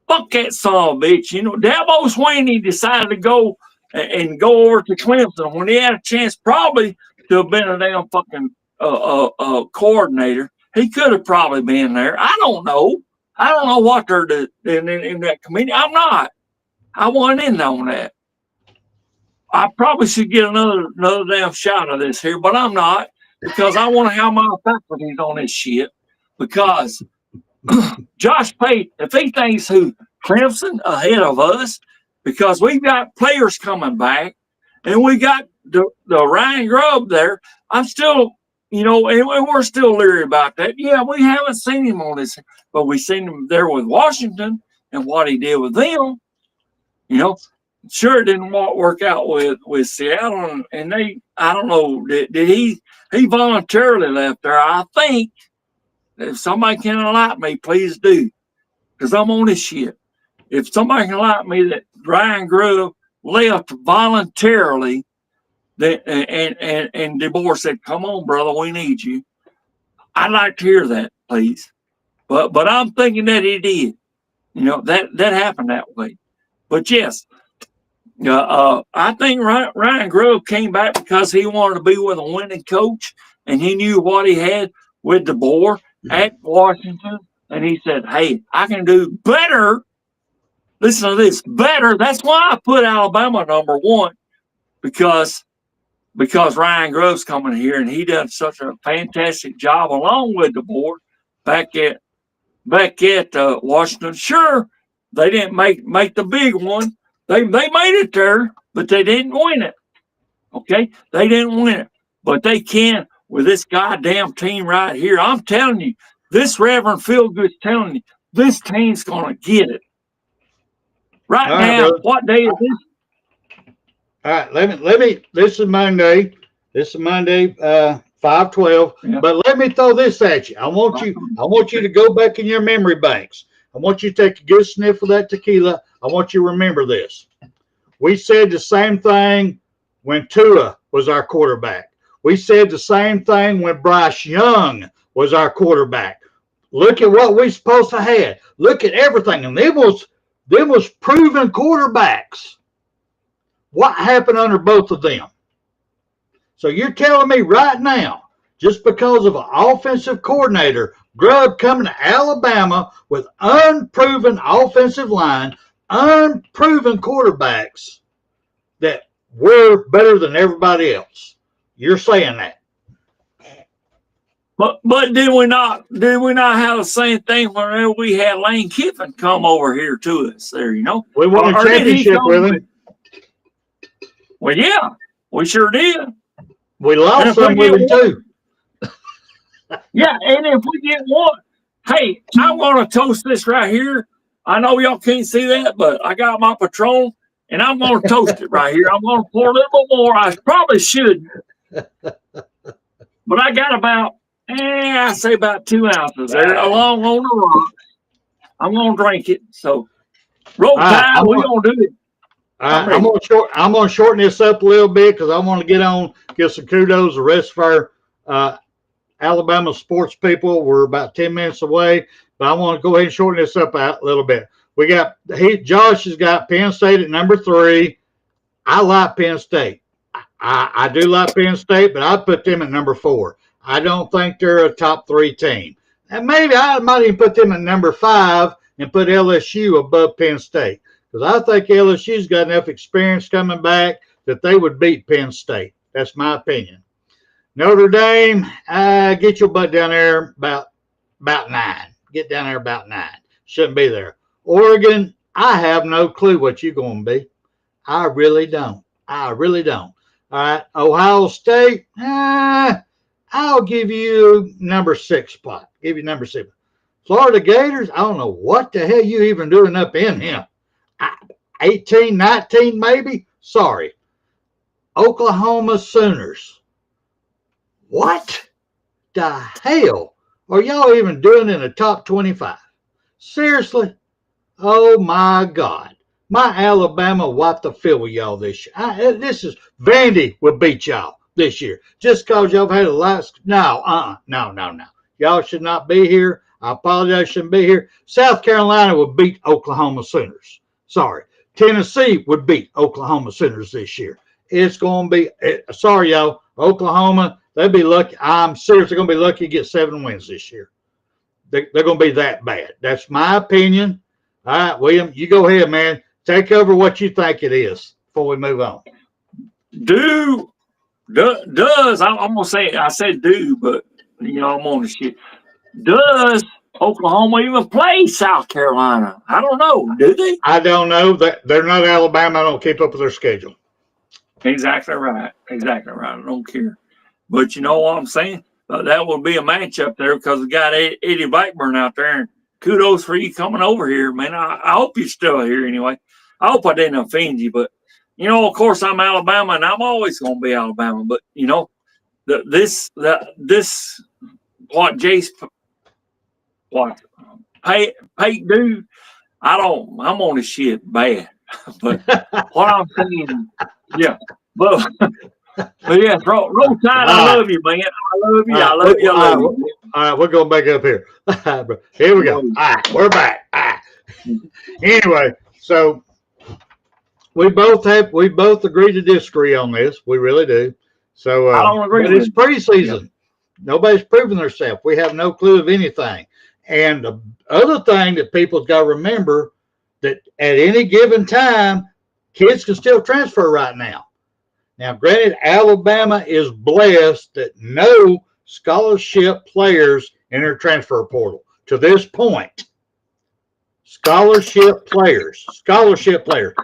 Fuck that son of a bitch. You know, Dabo Sweeney decided to go and go over to Clemson when he had a chance probably to have been a damn fucking coordinator. He could have probably been there. I don't know. I don't know what they're doing in that committee. I'm not. I wasn't in on that. I probably should get another damn shot of this here, but I'm not because I want to have my faculties on this shit. Because Josh Pate, if he thinks who Clemson ahead of us, because we've got players coming back and we got the Ryan Grubb there, I'm still, you know, and we're still leery about that. Yeah, we haven't seen him on this, but we've seen him there with Washington and what he did with them. You know, sure it didn't work out with Seattle, and they, I don't know, did he voluntarily left there? I think if somebody can enlighten me, please do, because I'm on this shit. If somebody can enlighten me that Ryan Grubb left voluntarily, that and DeBoer said, "Come on, brother, we need you." I'd like to hear that, please. But I'm thinking that he did. You know, that happened that way. But yes, I think Ryan Grubb came back because he wanted to be with a winning coach, and he knew what he had with DeBoer at Washington, and he said, "Hey, I can do better." Listen to this, better. That's why I put Alabama number 1, because Ryan Grubb's coming here, and he done such a fantastic job along with DeBoer back at Washington. Sure, they didn't make the big one. They made it there, but they didn't win it. Okay, they didn't win it, but they can with this goddamn team right here. I'm telling you, this Reverend Feelgood's telling you, this team's gonna get it. Right now, brother. What day is this? All right, let me. This is Monday. 5/12. Yeah. But let me throw this at you. I want you to go back in your memory banks. I want you to take a good sniff of that tequila. I want you to remember this. We said the same thing when Tua was our quarterback. We said the same thing when Bryce Young was our quarterback. Look at what we're supposed to have. Look at everything. And them was proven quarterbacks. What happened under both of them? So you're telling me right now, just because of an offensive coordinator, Grubb coming to Alabama with unproven offensive line, unproven quarterbacks, that we're better than everybody else? You're saying that. But did we not have the same thing whenever we had Lane Kiffin come over here to us there, you know? We won a championship with him. Well, yeah, we sure did. We lost some with him too. Yeah, and if we get one, hey, I want to toast this right here. I know y'all can't see that, but I got my Patron, and I'm going to toast it right here. I'm going to pour a little bit more. I probably should, but I got about I say about 2 ounces there, along on the rock. I'm gonna drink it. So, roll tide. We're gonna do it. I'm gonna shorten this up a little bit because I want to give some kudos to the rest of our Alabama sports people. We're about 10 minutes away, but I want to go ahead and shorten this up a little bit. Josh has got Penn State at number 3. I like Penn State. I do like Penn State, but I'd put them at number 4. I don't think they're a top 3 team. And maybe I might even put them at number 5 and put LSU above Penn State. Because I think LSU's got enough experience coming back that they would beat Penn State. That's my opinion. Notre Dame, get your butt down there about 9. Get down there about 9. Shouldn't be there. Oregon, I have no clue what you're going to be. I really don't. All right. Ohio State, I'll give you number 6 spot. Give you number 6. Florida Gators, I don't know what the hell you even doing up in him. 18, 19 maybe? Sorry. Oklahoma Sooners. What the hell are y'all even doing in the top 25? Seriously? Oh, my God. My Alabama wiped the field with y'all this year. Vandy will beat y'all this year. Just because y'all had a last. No. Y'all should not be here. I apologize, shouldn't be here. South Carolina would beat Oklahoma Sooners. Sorry. Tennessee would beat Oklahoma Sooners this year. It's going to be, sorry, y'all. Oklahoma, they'd be lucky. I'm seriously going to be lucky to get 7 wins this year. They're going to be that bad. That's my opinion. All right, William, you go ahead, man. Take over what you think it is before we move on. I'm going to say, I said do, but, I'm on the shit. Does Oklahoma even play South Carolina? I don't know. Do they? I don't know. They're not Alabama. I don't keep up with their schedule. Exactly right. I don't care. But you know what I'm saying? That would be a matchup there because we got Eddie Blackburn out there. And kudos for you coming over here, man. I hope you're still here anyway. I hope I didn't offend you. But, of course, I'm Alabama, and I'm always going to be Alabama. But, this what Jace – Pate dude, I'm on this shit bad. But what I'm saying, yeah. But yeah, roll tide. I love you, man. I love you. All right, we're going back up here. Here we go. All right, we're back. All right. Anyway, so we both agree to disagree on this. We really do. So I don't agree but with it's preseason. Yeah. Nobody's proving themselves. We have no clue of anything. And the other thing that people's got to remember that at any given time, kids can still transfer right now. Now, granted, Alabama is blessed that no scholarship players in their transfer portal to this point. Scholarship players.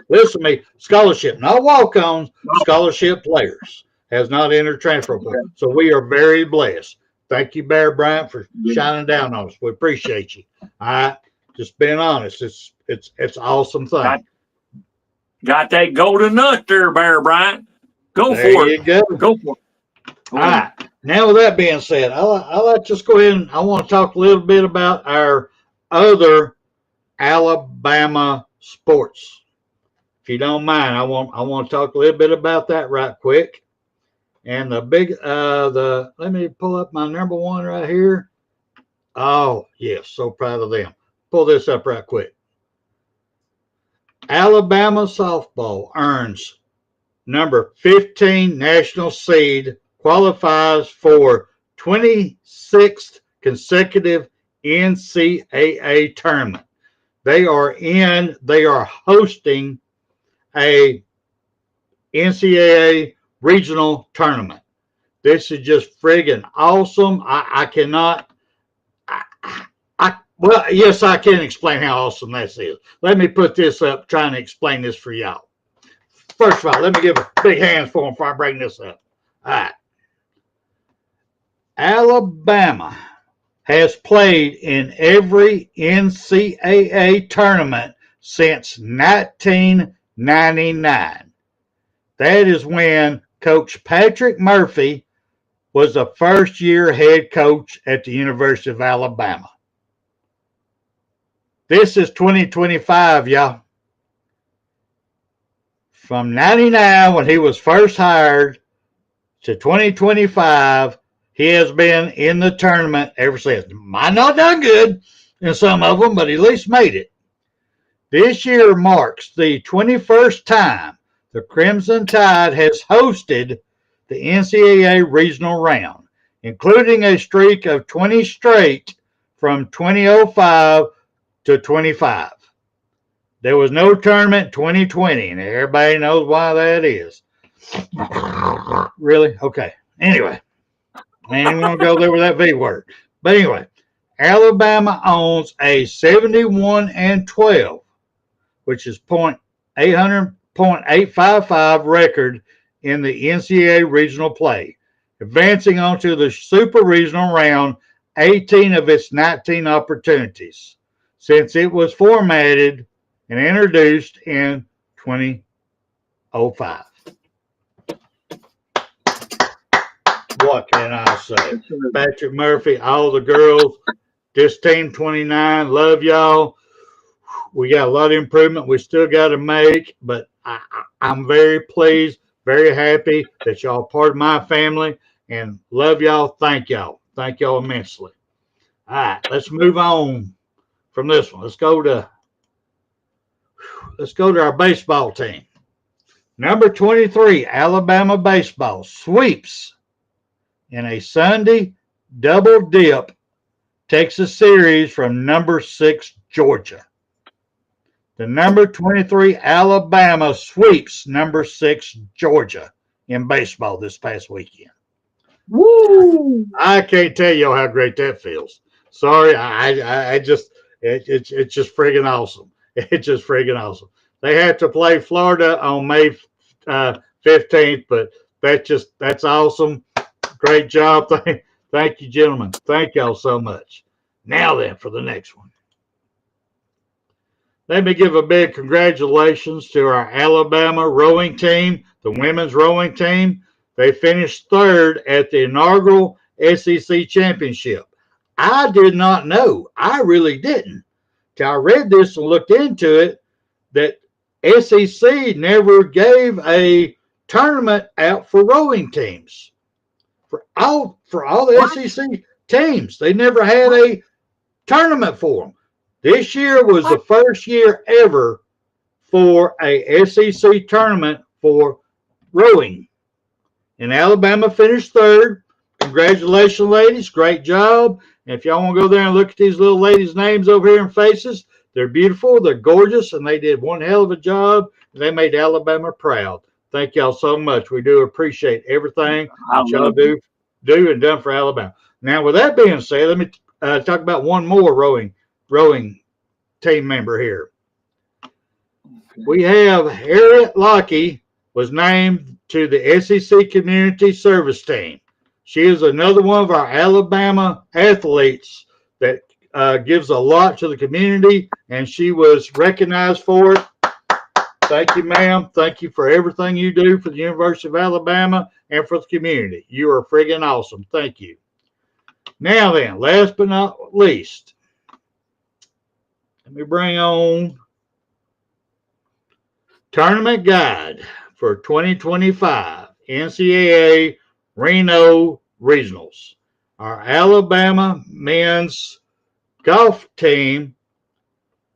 Listen to me. Scholarship, not walk-ons. Scholarship players has not entered transfer portal. So we are very blessed. Thank you, Bear Bryant, for shining down on us. We appreciate you. All right, just being honest. It's an awesome thing. Got that golden nut there, Bear Bryant. Go for it. There you go. All right. Now, with that being said, I'll let just go ahead and I want to talk a little bit about our other Alabama sports. If you don't mind, I want to talk a little bit about that right quick. And let me pull up my number 1 right here. Oh, yes, so proud of them. Pull this up right quick. Alabama softball earns number 15 national seed, qualifies for 26th consecutive NCAA tournament. They are hosting a NCAA regional tournament. This is just friggin' awesome. Yes, I can explain how awesome this is. Let me put this up, trying to explain this for y'all. First of all, let me give a big hand for them before I bring this up. All right. Alabama has played in every NCAA tournament since 1999. That is when Coach Patrick Murphy was the first-year head coach at the University of Alabama. This is 2025, y'all. From 99, when he was first hired, to 2025, he has been in the tournament ever since. Might not done good in some of them, but at least made it. This year marks the 21st time the Crimson Tide has hosted the NCAA regional round, including a streak of 20 straight from 2005 to 25. There was no tournament 2020, and everybody knows why that is. Really? Okay. Anyway, I didn't want to go there with that V word. But anyway, Alabama owns a 71-12, which is .855 record in the NCAA regional play, advancing onto the super regional round 18 of its 19 opportunities since it was formatted and introduced in 2005. What can I say? Patrick Murphy, all the girls, this team 29, love y'all. We got a lot of improvement we still got to make, but I'm very pleased, very happy that y'all are part of my family, and love y'all. Thank y'all. Thank y'all immensely. All right, let's move on from this one. Let's go to our baseball team. Number 23, Alabama baseball sweeps in a Sunday double dip takes a series from number 6 Georgia. The number 23 Alabama sweeps number 6 Georgia in baseball this past weekend. Woo! I can't tell you how great that feels. Sorry, I just it's just friggin' awesome. It's just friggin' awesome. They have to play Florida on May 15th, but that's awesome. Great job. Thank you, gentlemen. Thank y'all so much. Now then, for the next one. Let me give a big congratulations to our Alabama rowing team, the women's rowing team. They finished third at the inaugural SEC championship. I did not know. I really didn't. Till I read this and looked into it, that SEC never gave a tournament out for rowing teams. For all the SEC teams, they never had a tournament for them. This year was the first year ever for a SEC tournament for rowing. And Alabama finished third. Congratulations, ladies. Great job. And if y'all want to go there and look at these little ladies' names over here and faces, they're beautiful, they're gorgeous, and they did one hell of a job. They made Alabama proud. Thank y'all so much. We do appreciate everything that y'all do and done for Alabama. Now, with that being said, let me talk about one more rowing team member here. Okay. We have Harriet Lockie was named to the SEC Community Service Team. She is another one of our Alabama athletes that gives a lot to the community, and she was recognized for it. Thank you, ma'am. Thank you for everything you do for the University of Alabama and for the community. You are friggin' awesome. Thank you. Now then, last but not least, let me bring on Tournament Guide for 2025 NCAA Reno Regionals. Our Alabama men's golf team,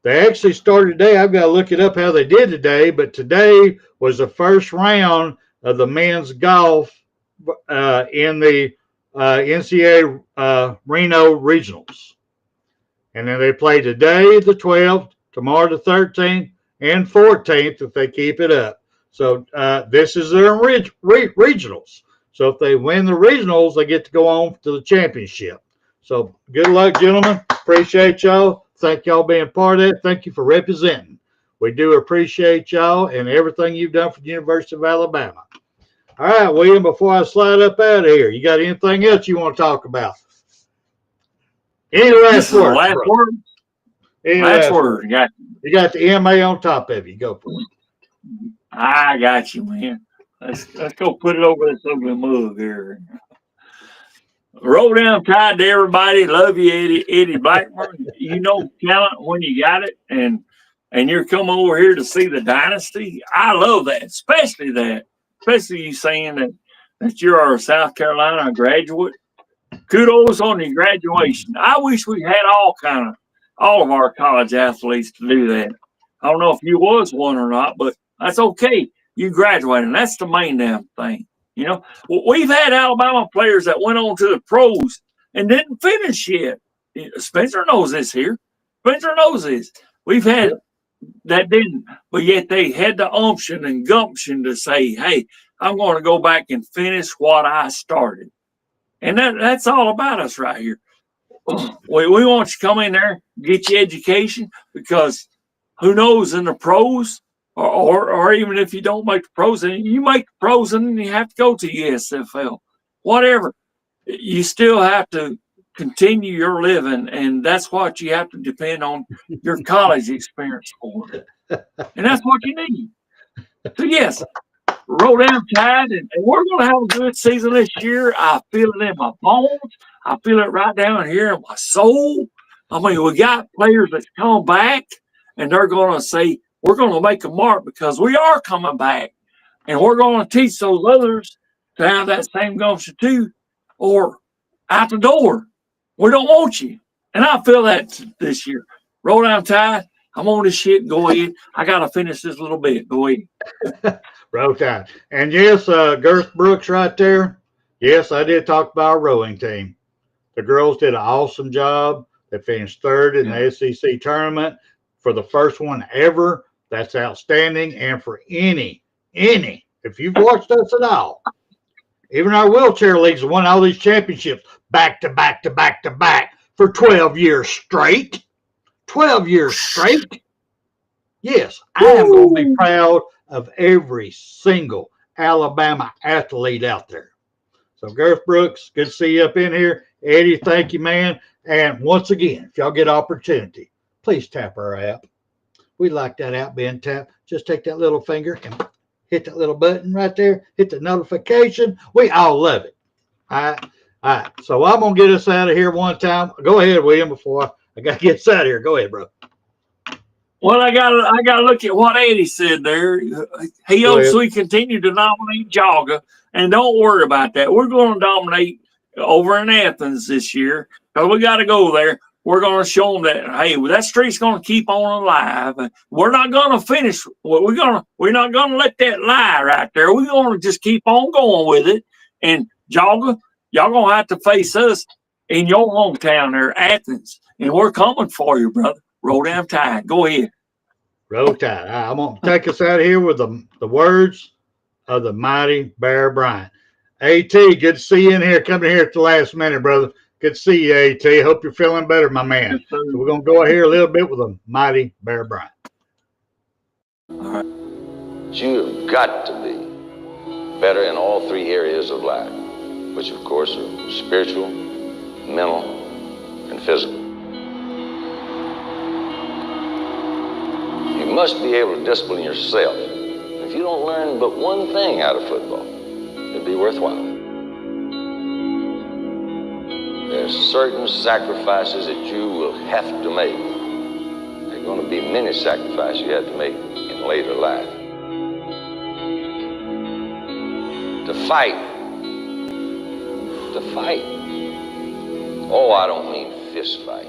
they actually started today. I've got to look it up how they did today, but today was the first round of the men's golf in the NCAA Reno Regionals. And then they play today, the 12th, tomorrow, the 13th, and 14th if they keep it up. So this is their regionals. So if they win the regionals, they get to go on to the championship. So good luck, gentlemen. Appreciate y'all. Thank y'all being part of it. Thank you for representing. We do appreciate y'all and everything you've done for the University of Alabama. All right, William, before I slide up out of here, you got anything else you want to talk about? Any last words? Last word? Last word. You got the MA on top of you. Go for it. I got you, man. Let's go put it over this ugly mug here. Roll down tide to everybody. Love you, Eddie Blackburn. You know talent when you got it, and you're coming over here to see the dynasty. I love that, especially you saying that you're a South Carolina graduate. Kudos on your graduation. I wish we had all of our college athletes to do that. I don't know if you was one or not, but that's okay. You graduated, and that's the main damn thing. You know, we've had Alabama players that went on to the pros and didn't finish yet. Spencer knows this here. Spencer knows this. We've had that didn't, but yet they had the umption and gumption to say, hey, I'm going to go back and finish what I started. And that's all about us right here. We want you to come in there, get your education, because who knows in the pros, or even if you don't make the pros, and you make the pros and you have to go to USFL, whatever, you still have to continue your living, and that's what you have to depend on your college experience for. And that's what you need. So, yes, roll down tide, and we're going to have a good season this year. I feel it in my bones. I feel it right down here in my soul. I mean, we got players that's come back, and they're going to say, we're going to make a mark because we are coming back. And we're going to teach those others to have that same gumption too, or out the door. We don't want you. And I feel that this year. Roll down tide. I'm on this shit. Go ahead. I got to finish this little bit. Go ahead. Roll tide. And yes, Girth Brooks right there. Yes, I did talk about our rowing team. The girls did an awesome job. They finished third in the SEC tournament for the first one ever. That's outstanding. And for any, if you've watched us at all, even our wheelchair leagues won all these championships back to back to back to back for 12 years straight. 12 years straight. Yes, I am going to be proud of every single Alabama athlete out there. So, Girth Brooks, good to see you up in here. Eddie, thank you, man. And once again, if y'all get opportunity, please tap our app. We like that app being tapped. Just take that little finger and hit that little button right there. Hit the notification. We all love it. All right. So I'm going to get us out of here one time. Go ahead, William, before I got to get us out of here. Go ahead, bro. Well, I got to look at what Eddie said there. He hopes we continue to dominate Georgia, and don't worry about that. We're going to dominate over in Athens this year because we got to go there. We're going to show them that, hey, that streak's going to keep on alive. We're not going to finish. We're not going to let that lie right there. We're going to just keep on going with it. And Georgia, y'all going to have to face us in your hometown there, Athens, and we're coming for you, brother. Roll down tide. Go ahead. Roll tide. I'm going to take us out of here with the words of the mighty Bear Bryant. AT, good to see you in here. Coming here at the last minute, brother. Good to see you, AT. Hope you're feeling better, my man. So we're going to go here a little bit with the mighty Bear Bryant. You've got to be better in all three areas of life, which, of course, are spiritual, mental, and physical. You must be able to discipline yourself. If you don't learn but one thing out of football, it'd be worthwhile. There's certain sacrifices that you will have to make. There are going to be many sacrifices you have to make in later life. To fight. Oh, I don't mean fist fight.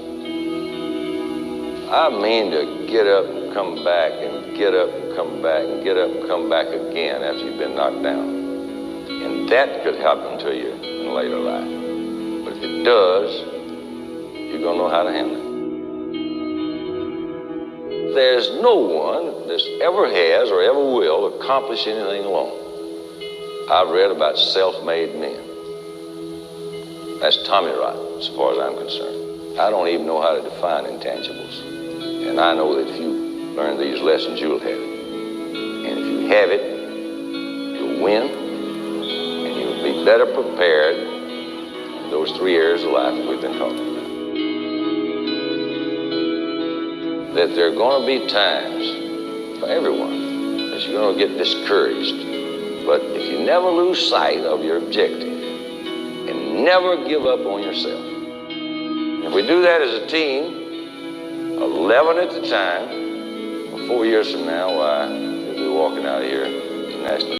I mean to get up and come back and get up and come back and get up and come back again after you've been knocked down. And that could happen to you in later life. But if it does, you're going to know how to handle it. There's no one that ever has or ever will accomplish anything alone. I've read about self-made men. That's Tommy rot, as far as I'm concerned. I don't even know how to define intangibles. And I know that if you learn these lessons, you'll have it. And if you have it, you'll win, and you'll be better prepared in those three areas of life that we've been talking about. That there are going to be times for everyone that you're going to get discouraged. But if you never lose sight of your objective and never give up on yourself. If we do that as a team, 11 at the time, 4 years from now, why, we'll be walking out of here to national